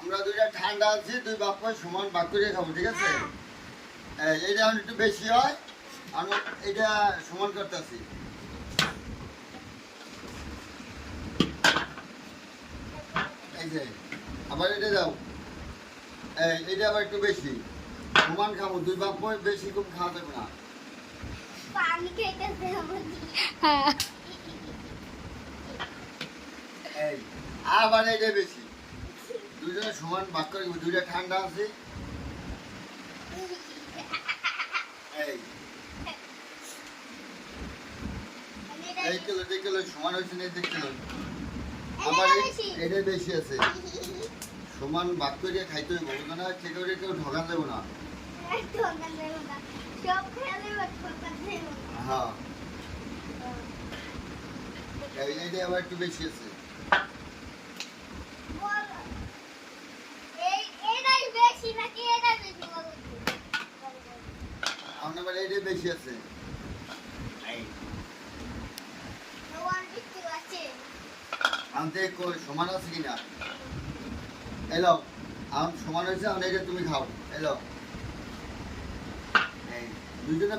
আমরা দুইটা ঠান্ডা আছি, দুই বাপ ভাই সমান ভাগ করে খাবো, ঠিক আছে? এইটা এখন একটু বেশি হয়, আমি এটা সমান করতেছি। এই যে আবার এটা দাও, এইটা আবার একটু বেশি সমান খাবো, দুই বাপ ভাই বেশি কম খাওয়া যাবে না। পানি খাইতেছে হ্যাঁ এই আবার এইটা বেশি, দুইজনে সমান ভাগ করে খাবো, দুইটা ঠান্ডা আছে। এই এই কিলো সমান হয়েছে না, দেখতে আবার এটা বেশি আছে, সমান ভাগ করে খাইতে হইব, বুঝো না? কেউ কেউ ঢোকা দেবো না। সব খেলে ঠোকা দেব হ্যাঁ, এইটা আবার একটু বেশি আছে। বলো এটাই বেশি নাকি এটা বেশি বলো আমার আবার এইটা বেশি আছে। এই ওয়ান ফিফটি আছে আনতে সমান আছে কিনা? এলো আমার সমান হয়েছে, আমি এটা তুমি খাও। এলো এই দুইজনে